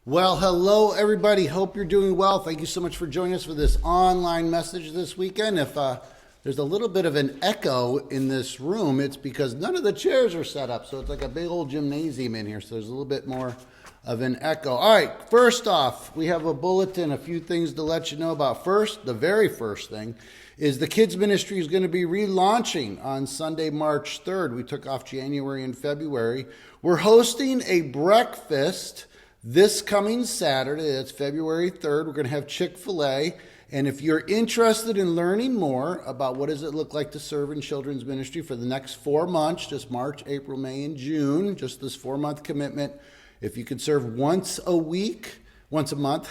Well, hello, everybody. Hope you're doing well. Thank you so much for joining us for this online message this weekend. If there's a little bit of an echo in this room, it's because none of the chairs are set up. So it's like a big old gymnasium in here. So there's a little bit more of an echo. All right, first off, we have a bulletin, a few things to let you know about. First, the very first thing is the kids ministry is going to be relaunching on Sunday, March 3rd. We took off January and February. We're hosting a breakfast this coming Saturday. That's February 3rd. We're going to have Chick-fil-A. And if you're interested in learning more about what does it look like to serve in children's ministry for the next 4 months, just March, April, May, and June, just this 4-month commitment, if you could serve once a month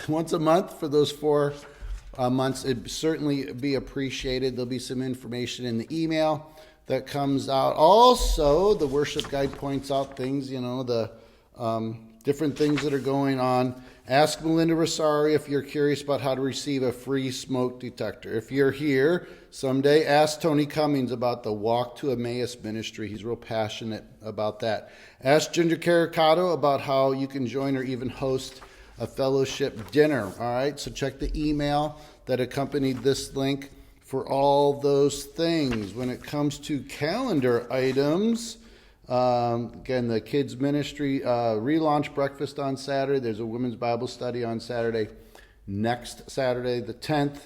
for those 4 months, it'd certainly be appreciated. There'll be some information in the email that comes out. Also, the worship guide points out things, different things that are going on. Ask Melinda Rosari if you're curious about how to receive a free smoke detector. If you're here someday, ask Tony Cummings about the Walk to Emmaus ministry. He's real passionate about that. Ask Ginger Caricato about how you can join or even host a fellowship dinner. All right, so check the email that accompanied this link for all those things. When it comes to calendar items, again, the kids ministry relaunch breakfast on Saturday. There's a women's Bible study on Saturday. Next Saturday, the 10th,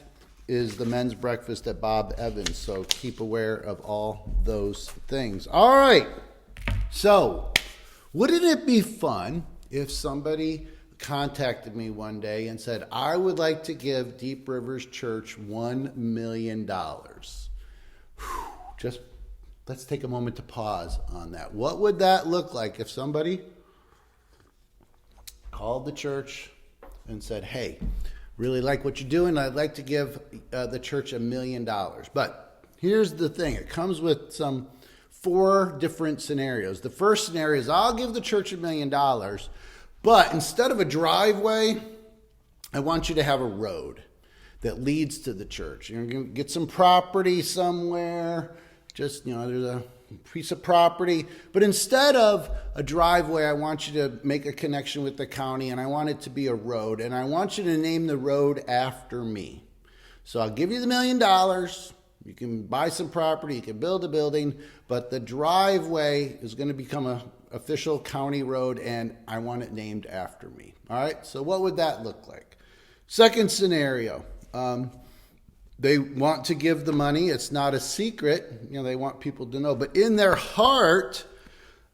is the men's breakfast at Bob Evans. So keep aware of all those things. All right. So wouldn't it be fun if somebody contacted me one day and said, I would like to give Deep Rivers Church $1 million. Just let's take a moment to pause on that. What would that look like if somebody called the church and said, hey, really like what you're doing. I'd like to give the church $1 million. But here's the thing. It comes with some 4 different scenarios. The first scenario is I'll give the church $1 million, but instead of a driveway, I want you to have a road that leads to the church. You're going to get some property somewhere. Just, there's a piece of property. But instead of a driveway, I want you to make a connection with the county, and I want it to be a road. And I want you to name the road after me. So I'll give you the $1 million. You can buy some property. You can build a building. But the driveway is going to become an official county road, and I want it named after me. All right? So what would that look like? Second scenario. They want to give the money. It's not a secret. They want people to know. But in their heart,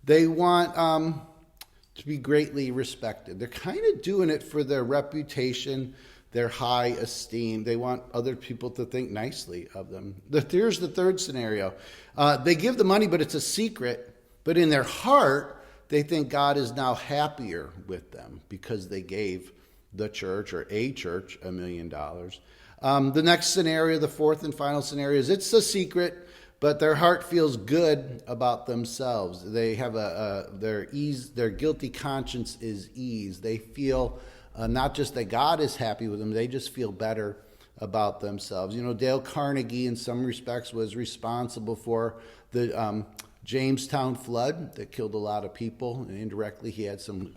they want to be greatly respected. They're kind of doing it for their reputation, their high esteem. They want other people to think nicely of them. Here's the third scenario. They give the money, but it's a secret. But in their heart, they think God is now happier with them because they gave the church or a church $1 million. The next scenario, the fourth and final scenario, is it's a secret, but their heart feels good about themselves. They have their guilty conscience is eased. They feel not just that God is happy with them, they just feel better about themselves. Dale Carnegie, in some respects, was responsible for the Jamestown flood that killed a lot of people, and indirectly he had some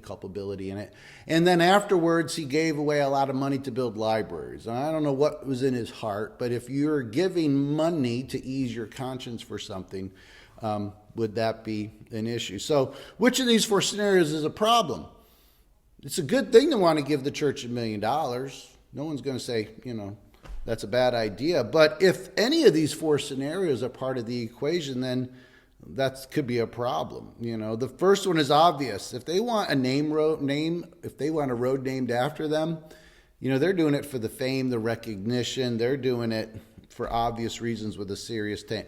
culpability in it. And then afterwards, he gave away a lot of money to build libraries. And I don't know what was in his heart, but if you're giving money to ease your conscience for something, would that be an issue? So which of these 4 scenarios is a problem? It's a good thing to want to give the church $1 million. No one's going to say, that's a bad idea. But if any of these 4 scenarios are part of the equation, then that could be a problem. The first one is obvious. If they want if they want a road named after them, they're doing it for the fame, the recognition. They're doing it for obvious reasons with a serious taint.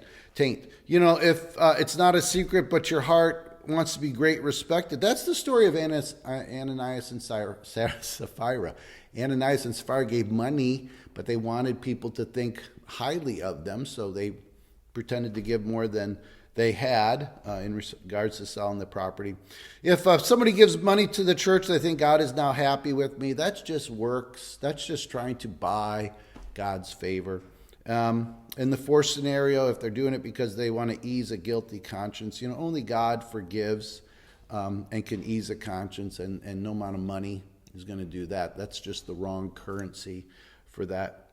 If it's not a secret, but your heart wants to be great respected. That's the story of Ananias and Sapphira. Ananias and Sapphira gave money, but they wanted people to think highly of them, so they pretended to give more than they had in regards to selling the property. If somebody gives money to the church, they think God is now happy with me. That's just works. That's just trying to buy God's favor. In the fourth scenario, if they're doing it because they want to ease a guilty conscience, only God forgives. and can ease a conscience, and no amount of money is going to do that. That's just the wrong currency for that.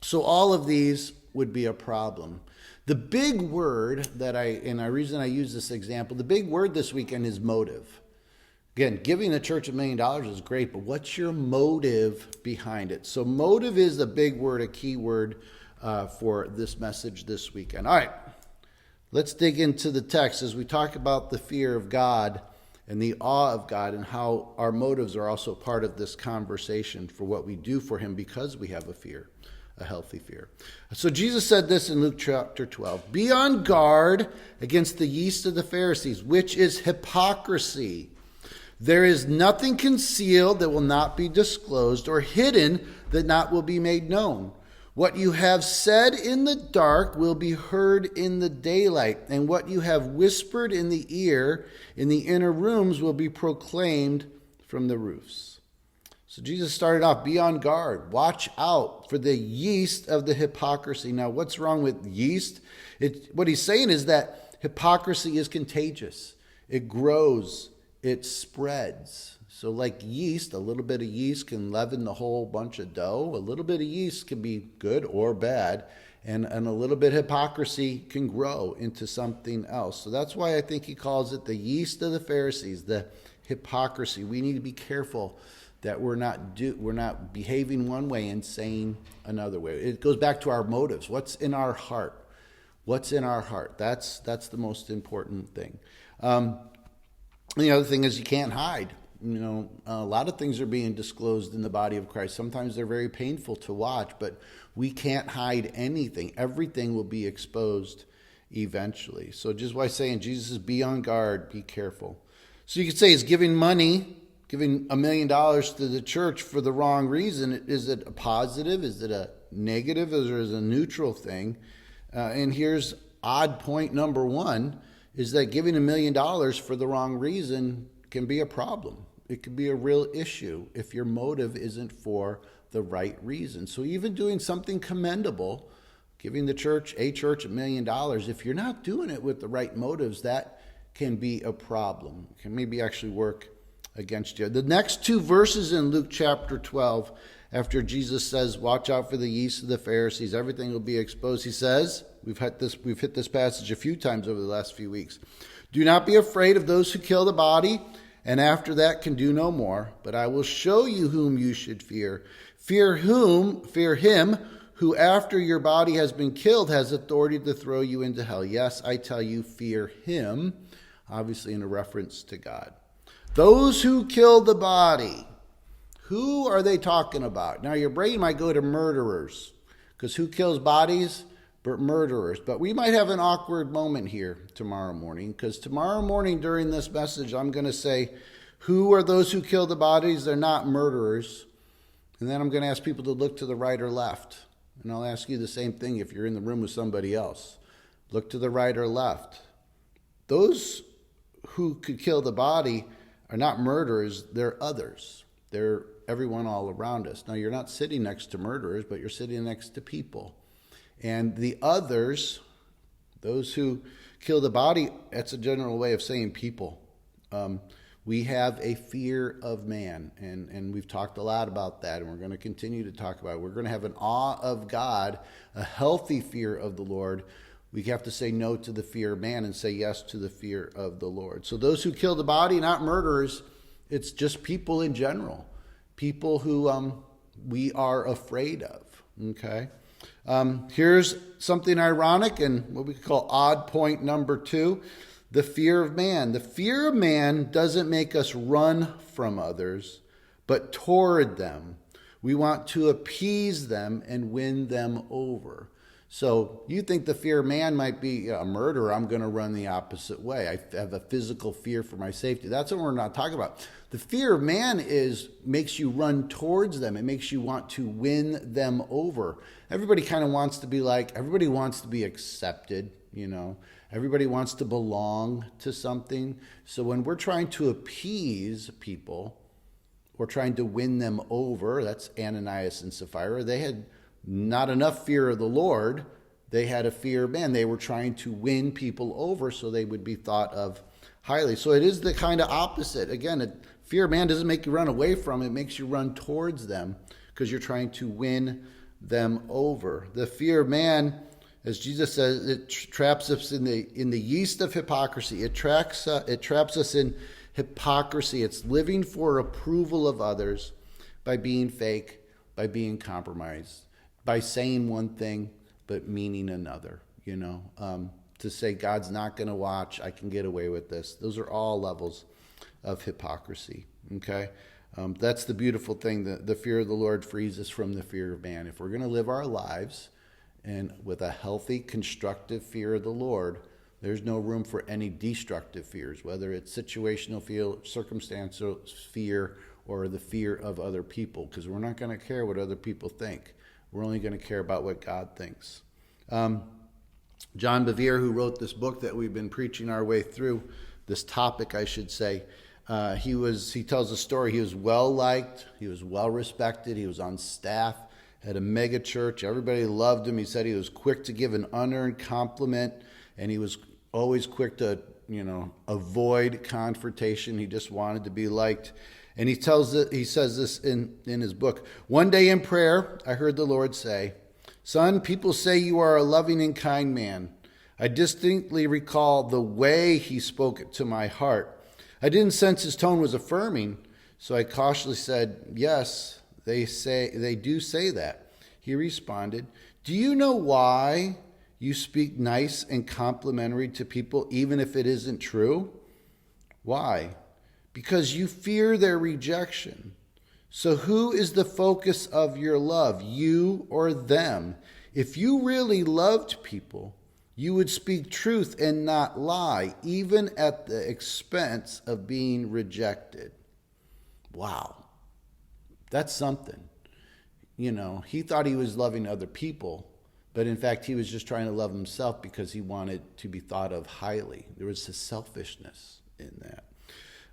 So all of these would be a problem. The big word the reason I use this example, the big word this weekend is motive. Again, giving the church $1 million is great, but what's your motive behind it? So motive is a big word, a key word for this message this weekend. All right, let's dig into the text as we talk about the fear of God and the awe of God, and how our motives are also part of this conversation for what we do for him because we have a healthy fear. So Jesus said this in Luke chapter 12, "Be on guard against the yeast of the Pharisees, which is hypocrisy. There is nothing concealed that will not be disclosed, or hidden that not will be made known. What you have said in the dark will be heard in the daylight, and what you have whispered in the ear in the inner rooms will be proclaimed from the roofs." So Jesus started off, be on guard. Watch out for the yeast of the hypocrisy. Now, what's wrong with yeast? What he's saying is that hypocrisy is contagious. It grows. It spreads. So like yeast, a little bit of yeast can leaven the whole bunch of dough. A little bit of yeast can be good or bad. And a little bit of hypocrisy can grow into something else. So that's why I think he calls it the yeast of the Pharisees, the hypocrisy. We need to be careful that we're not behaving one way and saying another way. It goes back to our motives. What's in our heart? What's in our heart? That's the most important thing. The other thing is you can't hide. A lot of things are being disclosed in the body of Christ. Sometimes they're very painful to watch, but we can't hide anything. Everything will be exposed eventually. So just by saying, Jesus says, be on guard, be careful. So you could say, is giving $1 million to the church for the wrong reason, is it a positive? Is it a negative? Or is it a neutral thing? And here's odd point number one, is that giving $1 million for the wrong reason can be a problem. It could be a real issue if your motive isn't for the right reason. So even doing something commendable, giving a church $1 million, if you're not doing it with the right motives, that can be a problem. It can maybe actually work against you. The next two verses in Luke chapter 12, after Jesus says, watch out for the yeast of the Pharisees, everything will be exposed, he says, we've hit this passage a few times over the last few weeks. Do not be afraid of those who kill the body, and after that can do no more, but I will show you whom you should fear. Fear him who after your body has been killed has authority to throw you into hell. Yes, I tell you, fear him, obviously in a reference to God. Those who kill the body, who are they talking about? Now your brain might go to murderers, because who kills bodies? But murderers. But we might have an awkward moment here tomorrow morning, because tomorrow morning during this message, I'm going to say, who are those who kill the bodies? They're not murderers. And then I'm going to ask people to look to the right or left. And I'll ask you the same thing if you're in the room with somebody else. Look to the right or left. Those who could kill the body are not murderers, they're others. They're everyone all around us. Now, you're not sitting next to murderers, but you're sitting next to people. And the others, those who kill the body, that's a general way of saying people. We have a fear of man, and we've talked a lot about that, and we're going to continue to talk about it. We're going to have an awe of God, a healthy fear of the Lord. We have to say no to the fear of man and say yes to the fear of the Lord. So those who kill the body, not murderers, it's just people in general, people who we are afraid of, okay? Here's something ironic and what we call odd point number 2, the fear of man. The fear of man doesn't make us run from others, but toward them. We want to appease them and win them over. So you think the fear of man might be a murderer, I'm going to run the opposite way. I have a physical fear for my safety. That's what we're not talking about. The fear of man makes you run towards them. It makes you want to win them over. Everybody kind of wants to be everybody wants to be accepted, Everybody wants to belong to something. So when we're trying to appease people or trying to win them over, that's Ananias and Sapphira, they had not enough fear of the Lord. They had a fear of man. They were trying to win people over so they would be thought of highly. So it is the kind of opposite. Again, fear of man doesn't make you run away from it. It makes you run towards them because you're trying to win them over. The fear of man, as Jesus says, it traps us in the yeast of hypocrisy. It traps us in hypocrisy. It's living for approval of others by being fake, by being compromised, by saying one thing but meaning another. To say God's not going to watch, I can get away with this. Those are all levels of hypocrisy. Okay, that's the beautiful thing. The fear of the Lord frees us from the fear of man. If we're going to live our lives and with a healthy, constructive fear of the Lord, there's no room for any destructive fears, whether it's situational fear, circumstantial fear, or the fear of other people, because we're not going to care what other people think. We're only going to care about what God thinks. John Bevere, who wrote this book that we've been preaching our way through, this topic, I should say, he tells a story. He was well-liked. He was well-respected. He was on staff at a mega church. Everybody loved him. He said he was quick to give an unearned compliment, and he was always quick to, avoid confrontation. He just wanted to be liked. And he says this in his book. One day in prayer, I heard the Lord say, "Son, people say you are a loving and kind man." I distinctly recall the way he spoke it to my heart. I didn't sense his tone was affirming, so I cautiously said, "Yes, they do say that." He responded, "Do you know why you speak nice and complimentary to people even if it isn't true?" "Why?" "Because you fear their rejection. So who is the focus of your love, you or them? If you really loved people, you would speak truth and not lie, even at the expense of being rejected." Wow. That's something. He thought he was loving other people, but in fact, he was just trying to love himself because he wanted to be thought of highly. There was a selfishness in that.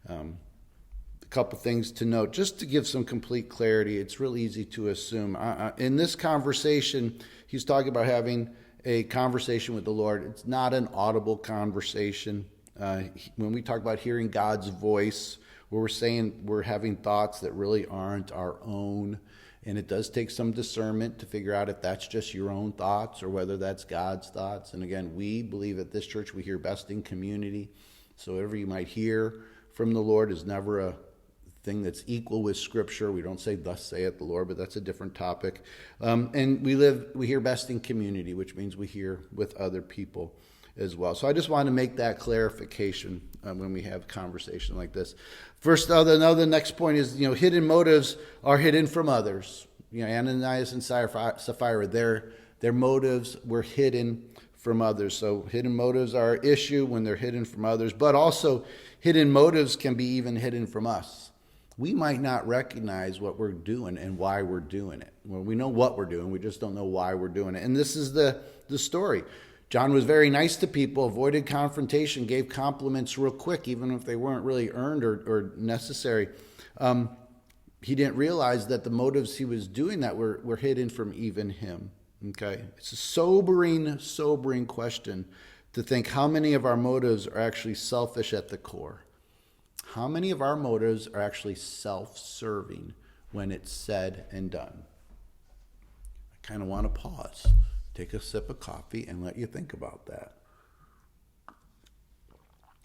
A couple things to note, just to give some complete clarity. It's real easy to assume. In this conversation, he's talking about having a conversation with the Lord. It's not an audible conversation. When we talk about hearing God's voice, where we're saying we're having thoughts that really aren't our own, and it does take some discernment to figure out if that's just your own thoughts or whether that's God's thoughts. And again, we believe at this church we hear best in community. So whatever you might hear from the Lord is never a thing that's equal with Scripture. We don't say, "Thus saith the Lord," but that's a different topic. And we hear best in community, which means we hear with other people as well. So I just want to make that clarification when we have conversation like this. First, the next point is, hidden motives are hidden from others. Ananias and Sapphira, their motives were hidden from others. So hidden motives are an issue when they're hidden from others, but also hidden motives can be even hidden from us. We might not recognize what we're doing and why we're doing it. Well, we know what we're doing, we just don't know why we're doing it. And this is the story. John was very nice to people, avoided confrontation, gave compliments real quick, even if they weren't really earned or necessary. He didn't realize that the motives he was doing that were hidden from even him. Okay, it's a sobering question to think how many of our motives are actually selfish at the core. How many of our motives are actually self-serving when it's said and done? I kind of want to pause, take a sip of coffee, and let you think about that.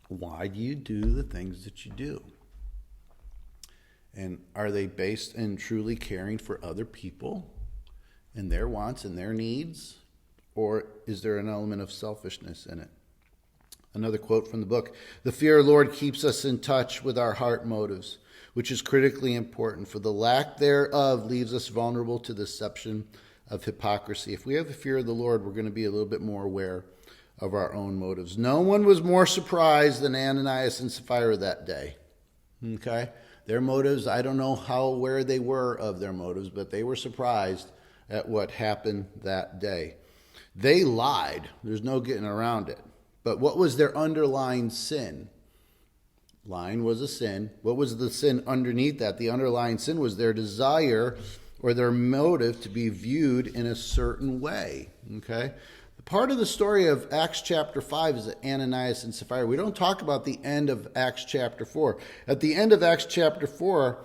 Why do you do the things that you do? And are they based in truly caring for other people and their wants and their needs? Or is there an element of selfishness in it? Another quote from the book: "The fear of the Lord keeps us in touch with our heart motives, which is critically important, for the lack thereof leaves us vulnerable to the deception of hypocrisy." If we have the fear of the Lord, we're going to be a little bit more aware of our own motives. No one was more surprised than Ananias and Sapphira that day. Okay? Their motives, I don't know how aware they were of their motives, but they were surprised at what happened that day. They lied. There's no getting around it. But what was their underlying sin? Lying was a sin. What was the sin underneath that? The underlying sin was their desire or their motive to be viewed in a certain way. Okay? Part of the story of Acts chapter 5 is Ananias and Sapphira. We don't talk about the end of Acts chapter 4. At the end of Acts chapter 4,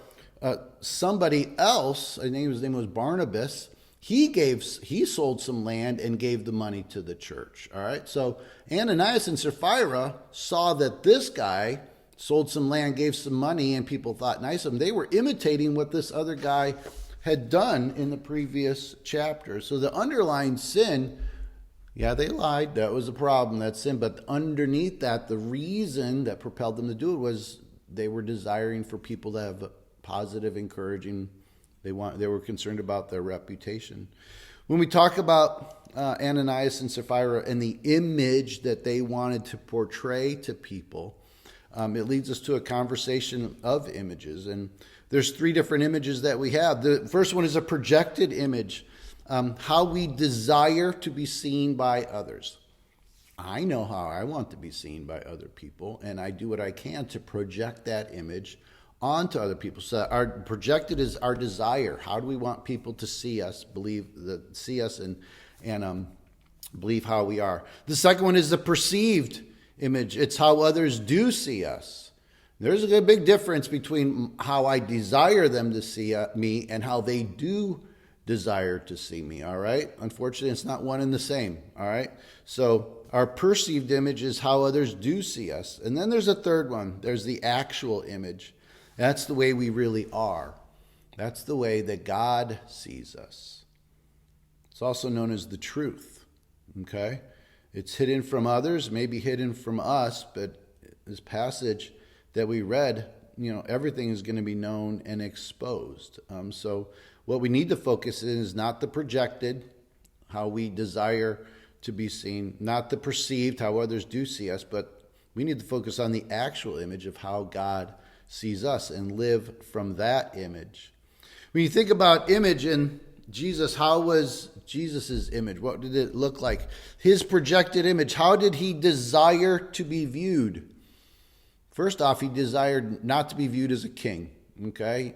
somebody else, his name was Barnabas, he sold some land and gave the money to the church. All right, so Ananias and Sapphira saw that this guy sold some land, gave some money, and people thought nice of him. They were imitating what this other guy had done in the previous chapter. So the underlying sin, yeah, they lied. That was a problem. That's sin. But underneath that, the reason that propelled them to do it was they were desiring for people to have positive, encouraging. They were concerned about their reputation. When we talk about Ananias and Sapphira and the image that they wanted to portray to people, it leads us to a conversation of images. And there's 3 different images that we have. The first one is a projected image, how we desire to be seen by others. I know how I want to be seen by other people, and I do what I can to project that image onto other people. So our projected is our desire. How do we want people to see us, and believe how we are? The second one is the perceived image. It's how others do see us. There's a big difference between how I desire them to see me and how they do desire to see me, all right? Unfortunately, it's not one and the same, all right? So our perceived image is how others do see us. And then there's a third one. There's the actual image. That's the way we really are. That's the way that God sees us. It's also known as the truth, okay? It's hidden from others, maybe hidden from us, but this passage that we read, everything is going to be known and exposed. So what we need to focus in is not the projected, how we desire to be seen, not the perceived, how others do see us, but we need to focus on the actual image of how God sees us and live from that image. When you think about image in Jesus, how was Jesus' image? What did it look like? His projected image, how did he desire to be viewed? First off, he desired not to be viewed as a king, okay?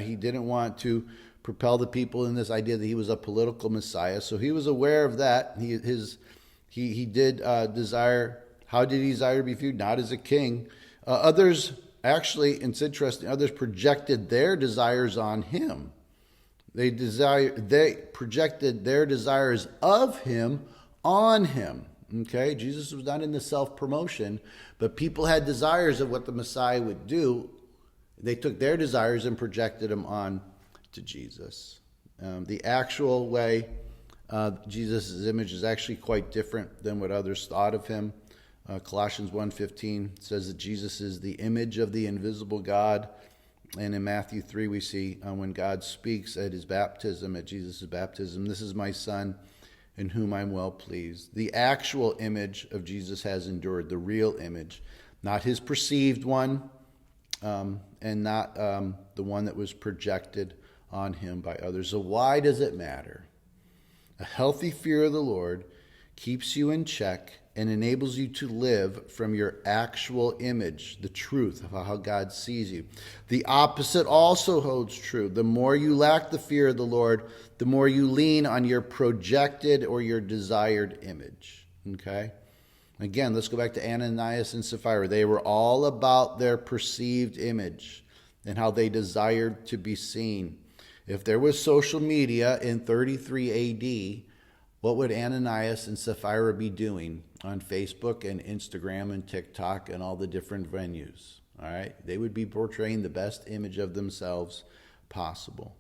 He didn't want to propel the people in this idea that he was a political Messiah, so he was aware of that. He did desire, how did he desire to be viewed? Not as a king. Others, actually, it's interesting, others projected their desires on him. They projected their desires of him on him. Okay, Jesus was not into self-promotion, but people had desires of what the Messiah would do. They took their desires and projected them on to Jesus. The actual way Jesus' image is actually quite different than what others thought of him. Colossians 1:15 says that Jesus is the image of the invisible God. And in Matthew 3, we see when God speaks at his baptism, at Jesus' baptism, "This is my Son, in whom I'm well pleased." The actual image of Jesus has endured, the real image, not his perceived one, and not the one that was projected on him by others. So why does it matter? A healthy fear of the Lord keeps you in check and enables you to live from your actual image, the truth of how God sees you. The opposite also holds true. The more you lack the fear of the Lord, the more you lean on your projected or your desired image. Okay? Again, let's go back to Ananias and Sapphira. They were all about their perceived image and how they desired to be seen. If there was social media in 33 AD, what would Ananias and Sapphira be doing on Facebook and Instagram and TikTok and all the different venues? All right, they would be portraying the best image of themselves possible.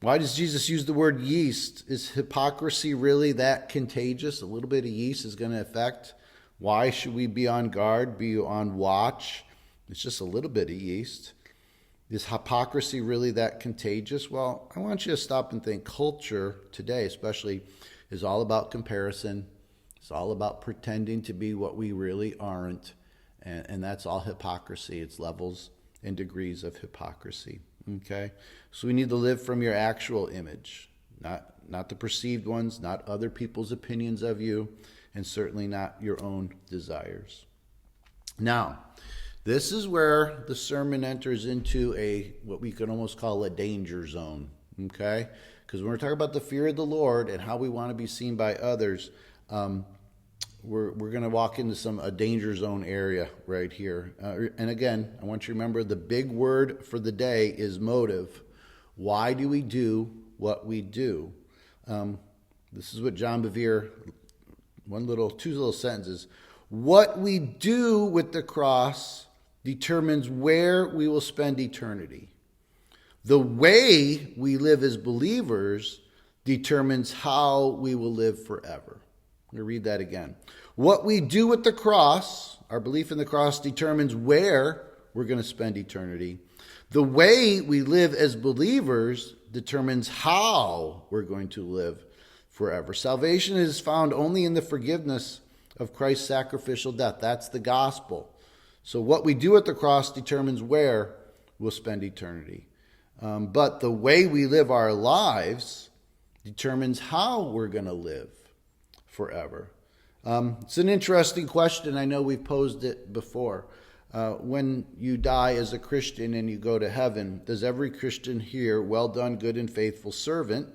Why does Jesus use the word yeast? Is hypocrisy really that contagious? A little bit of yeast is going to affect. Why should we be on guard, be on watch? It's just a little bit of yeast. Is hypocrisy really that contagious? Well, I want you to stop and think. Culture today, especially, is all about comparison. It's all about pretending to be what we really aren't. And that's all hypocrisy. It's levels and degrees of hypocrisy. Okay? So we need to live from your actual image, not the perceived ones, not other people's opinions of you, and certainly not your own desires. Now, this is where the sermon enters into what we could almost call a danger zone. okay? Because when we're talking about the fear of the Lord and how we want to be seen by others, we're going to walk into a danger zone area right here. And again, I want you to remember the big word for the day is motive. Why do we do what we do? This is what John Bevere, two little sentences. What we do with the cross determines where we will spend eternity. The way we live as believers determines how we will live forever. I'm going to read that again. What we do with the cross, our belief in the cross, determines where we're going to spend eternity. The way we live as believers determines how we're going to live forever. Salvation is found only in the forgiveness of Christ's sacrificial death. That's the gospel. So what we do at the cross determines where we'll spend eternity. But the way we live our lives determines how we're going to live forever. It's an interesting question. I know we've posed it before. When you die as a Christian and you go to heaven, does every Christian hear, "Well done, good and faithful servant"?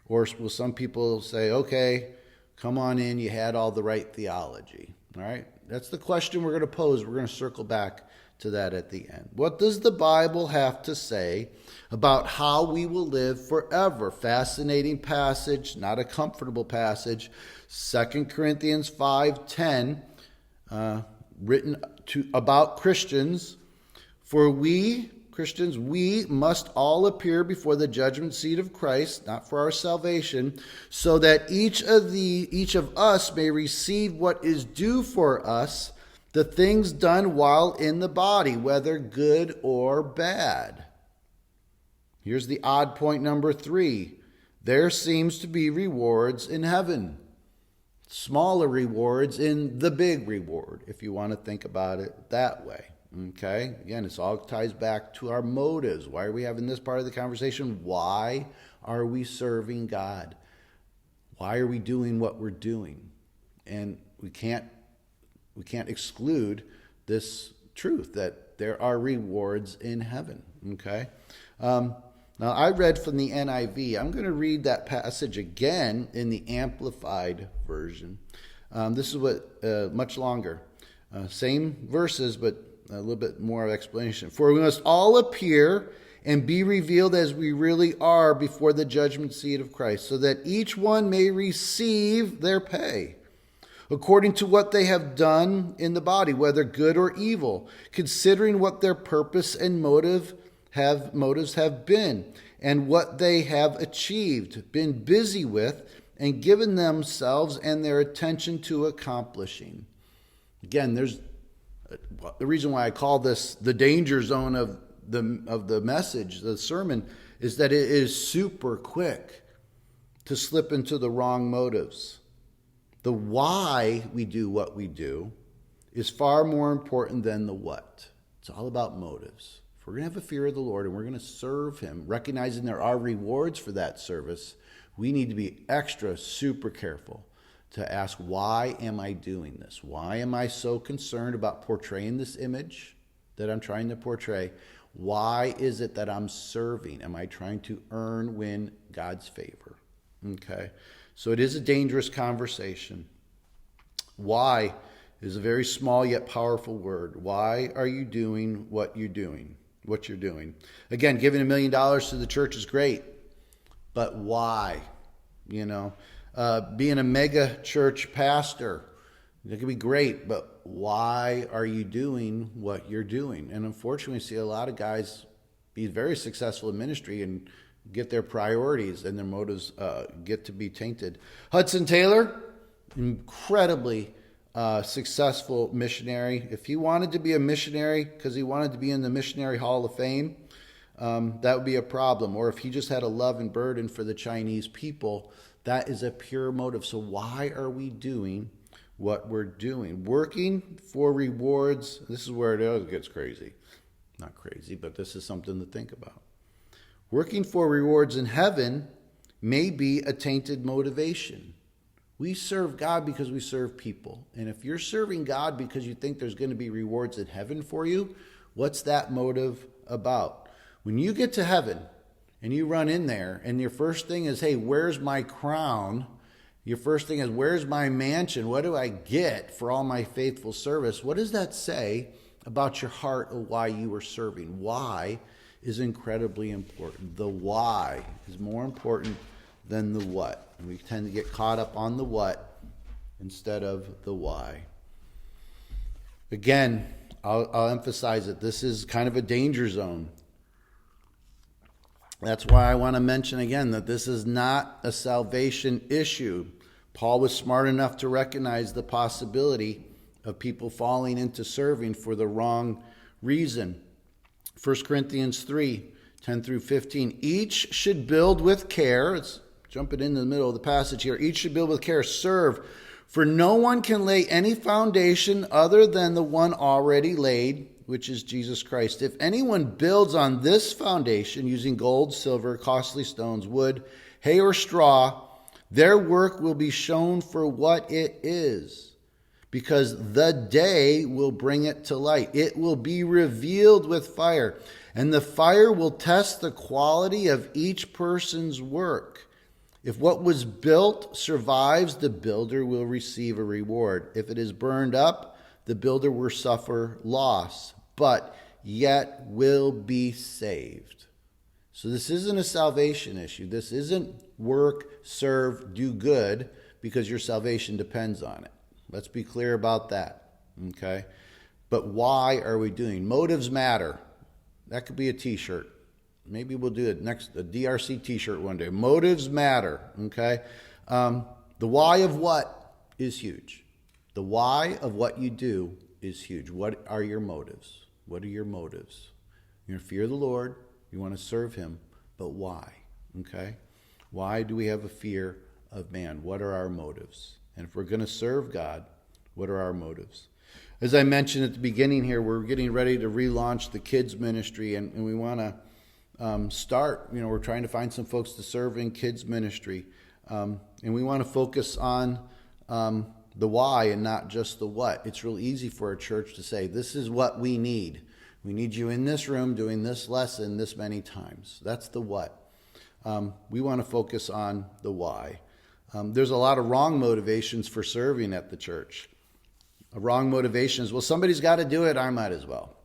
Or will some people say, "Okay, come on in, you had all the right theology"? All right, that's the question we're going to pose. We're going to circle back to that at the end. What does the Bible have to say about how we will live forever? Fascinating passage, not a comfortable passage. 2 Corinthians 5:10, written about Christians. For we, Christians, we must all appear before the judgment seat of Christ, not for our salvation, so that each of us may receive what is due for us, the things done while in the body, whether good or bad. Here's the odd point number 3. There seems to be rewards in heaven. Smaller rewards in the big reward, if you want to think about it that way. Okay? Again, this all ties back to our motives. Why are we having this part of the conversation? Why are we serving God? Why are we doing what we're doing? And we can't exclude this truth that there are rewards in heaven. Okay? Now, I read from the NIV. I'm going to read that passage again in the Amplified version. This is much longer. Same verses, but a little bit more explanation. For we must all appear and be revealed as we really are before the judgment seat of Christ, so that each one may receive their pay according to what they have done in the body, whether good or evil, considering what their purpose and motives have been, and what they have achieved, been busy with, and given themselves and their attention to accomplishing. Again, there's the reason why I call this the danger zone of the message, the sermon, is that it is super quick to slip into the wrong motives. The why we do what we do is far more important than the what. It's all about motives. If we're going to have a fear of the Lord and we're going to serve Him, recognizing there are rewards for that service, we need to be super careful to ask, why am I doing this? Why am I so concerned about portraying this image that I'm trying to portray? Why is it that I'm serving? Am I trying to win God's favor? Okay, so it is a dangerous conversation. Why is a very small yet powerful word. Why are you doing what you're doing? Again, giving $1 million to the church is great, but why? Being a mega church pastor, it can be great, but why are you doing what you're doing? And unfortunately, we see a lot of guys be very successful in ministry and get their priorities and their motives get to be tainted. Hudson Taylor, incredibly successful missionary. If he wanted to be a missionary because he wanted to be in the Missionary Hall of Fame, that would be a problem. Or if he just had a love and burden for the Chinese people, that is a pure motive. So why are we doing what we're doing? Working for rewards. This is where it gets crazy. Not crazy, but this is something to think about. Working for rewards in heaven may be a tainted motivation. We serve God because we serve people. And if you're serving God because you think there's going to be rewards in heaven for you, what's that motive about? When you get to heaven and you run in there, and your first thing is, hey, where's my crown? Your first thing is, where's my mansion? What do I get for all my faithful service? What does that say about your heart of why you are serving? Why is incredibly important. The why is more important than the what. And we tend to get caught up on the what instead of the why. Again, I'll emphasize it. This is kind of a danger zone. That's why I want to mention again that this is not a salvation issue. Paul was smart enough to recognize the possibility of people falling into serving for the wrong reason. 1 Corinthians 3, 10 through 15. Each should build with care. Let's jump it into the middle of the passage here. Each should build with care. Serve. For no one can lay any foundation other than the one already laid, which is Jesus Christ. If anyone builds on this foundation using gold, silver, costly stones, wood, hay, or straw, their work will be shown for what it is, because the day will bring it to light. It will be revealed with fire, and the fire will test the quality of each person's work. If what was built survives, the builder will receive a reward. If it is burned up, the builder will suffer loss, but yet will be saved. So this isn't a salvation issue. This isn't work, serve, do good, because your salvation depends on it. Let's be clear about that, okay? But why are we doing? Motives matter. That could be a t-shirt. Maybe we'll do a DRC t-shirt one day. Motives matter, okay? The why of what is huge. The why of what you do is huge. What are your motives? What are your motives? You fear the Lord. You want to serve him. But why, okay? Why do we have a fear of man? What are our motives? And if we're going to serve God, what are our motives? As I mentioned at the beginning here, we're getting ready to relaunch the kids ministry, and we want to start. We're trying to find some folks to serve in kids ministry, and we want to focus on the why and not just the what. It's real easy for a church to say, this is what we need. We need you in this room doing this lesson this many times. That's the what. We want to focus on the why. There's a lot of wrong motivations for serving at the church. A wrong motivation is, well, somebody's got to do it, I might as well.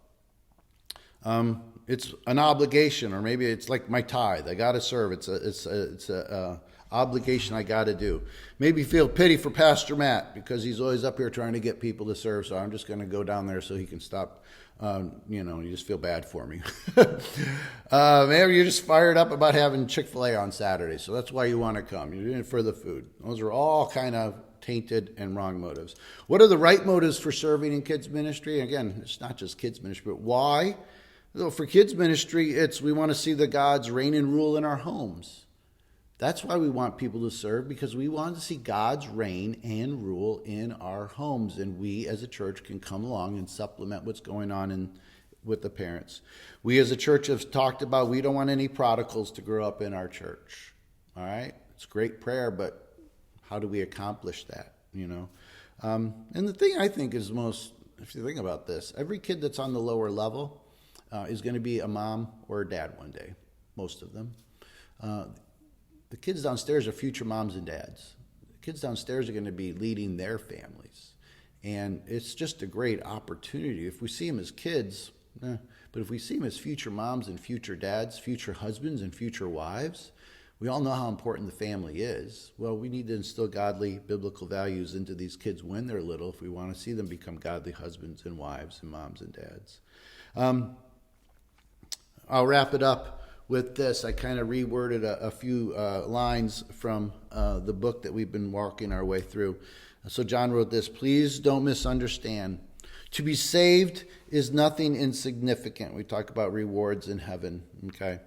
It's an obligation, or maybe it's like my tithe. I got to serve. It's a obligation I got to do. Maybe feel pity for Pastor Matt because he's always up here trying to get people to serve, so I'm just going to go down there so he can stop. You just feel bad for me. Maybe you're just fired up about having Chick-fil-A on Saturday, so that's why you want to come. You're doing it for the food. Those are all kind of tainted and wrong motives. What are the right motives for serving in kids ministry? Again, it's not just kids ministry, but why? Well, for kids ministry, we want to see the God's reign and rule in our homes. That's why we want people to serve, because we want to see God's reign and rule in our homes. And we as a church can come along and supplement what's going on with the parents. We as a church have talked about we don't want any prodigals to grow up in our church. All right? It's great prayer, but how do we accomplish that? And the thing I think is if you think about this, every kid that's on the lower level is going to be a mom or a dad one day, most of them. The kids downstairs are future moms and dads. The kids downstairs are going to be leading their families. And it's just a great opportunity. If we see them as kids, but if we see them as future moms and future dads, future husbands and future wives, we all know how important the family is. Well, we need to instill godly biblical values into these kids when they're little if we want to see them become godly husbands and wives and moms and dads. I'll wrap it up with this. I kind of reworded a few lines from the book that we've been walking our way through. So John wrote this: please don't misunderstand. To be saved is nothing insignificant. We talk about rewards in heaven, okay?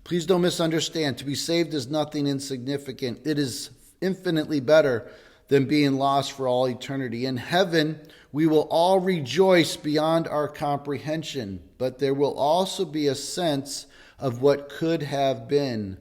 Please don't misunderstand. To be saved is nothing insignificant. It is infinitely better than being lost for all eternity. In heaven, we will all rejoice beyond our comprehension, but there will also be a sense of what could have been.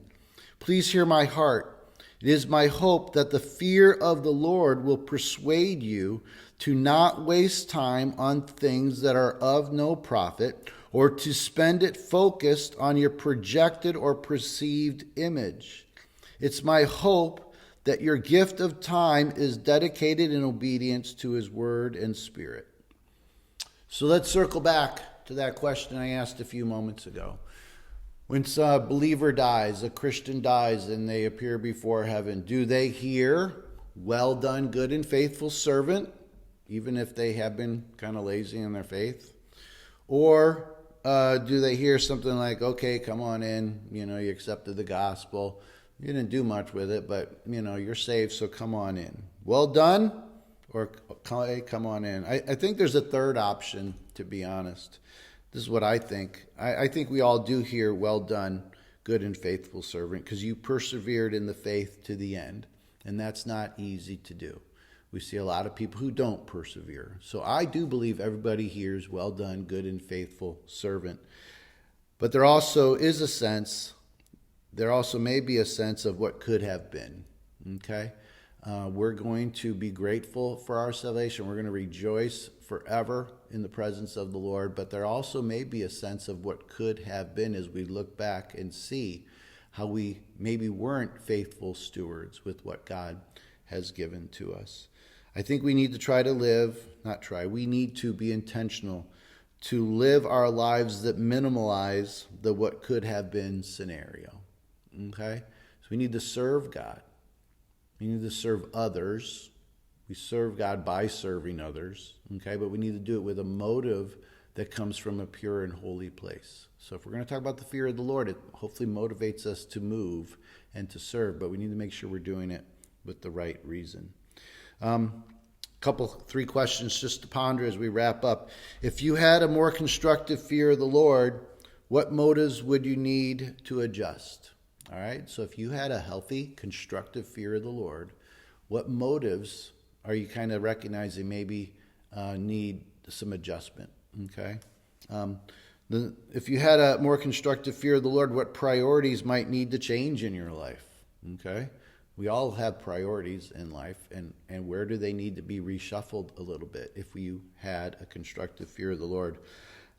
Please hear my heart. It is my hope that the fear of the Lord will persuade you to not waste time on things that are of no profit, or to spend it focused on your projected or perceived image. It's my hope that your gift of time is dedicated in obedience to his word and spirit. So let's circle back to that question I asked a few moments ago. When a believer dies, a Christian dies, and they appear before heaven, do they hear, "Well done, good and faithful servant," even if they have been kind of lazy in their faith? Or do they hear something like, "Okay, come on in, you accepted the gospel. You didn't do much with it, but, you're saved, so come on in. Well done," or "Hey, come on in." I think there's a third option, to be honest. This is what I think. I think we all do hear, "Well done, good and faithful servant," because you persevered in the faith to the end. And that's not easy to do. We see a lot of people who don't persevere. So I do believe everybody hears, "Well done, good and faithful servant." But there also may be a sense of what could have been. Okay? We're going to be grateful for our salvation. We're going to rejoice forever in the presence of the Lord. But there also may be a sense of what could have been as we look back and see how we maybe weren't faithful stewards with what God has given to us. I think we need to we need to be intentional to live our lives that minimize the what could have been scenario. Okay? So we need to serve God. We need to serve others. We serve God by serving others. Okay? But we need to do it with a motive that comes from a pure and holy place. So if we're going to talk about the fear of the Lord, it hopefully motivates us to move and to serve, but we need to make sure we're doing it with the right reason. Three questions just to ponder as we wrap up. If you had a more constructive fear of the Lord, what motives would you need to adjust? All right, so if you had a healthy, constructive fear of the Lord, what motives are you kind of recognizing maybe need some adjustment? Okay. If you had a more constructive fear of the Lord, what priorities might need to change in your life? Okay. We all have priorities in life, and where do they need to be reshuffled a little bit if you had a constructive fear of the Lord?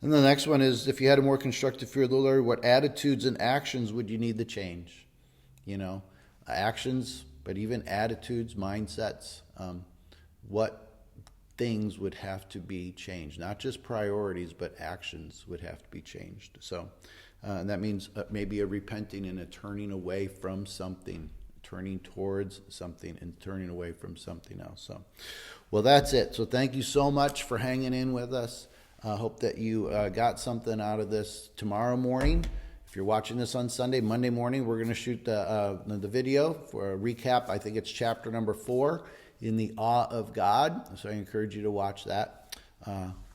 And the next one is, if you had a more constructive fear of the Lord, what attitudes and actions would you need to change? Actions, but even attitudes, mindsets. What things would have to be changed? Not just priorities, but actions would have to be changed. So and that means maybe a repenting and a turning away from something, turning towards something and turning away from something else. So, well, that's it. So thank you so much for hanging in with us. I hope that you got something out of this. Tomorrow morning, if you're watching this on Sunday, Monday morning, we're going to shoot the video for a recap. I think it's chapter number 4 in the Awe of God. So I encourage you to watch that.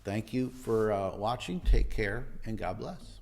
Thank you for watching. Take care, and God bless.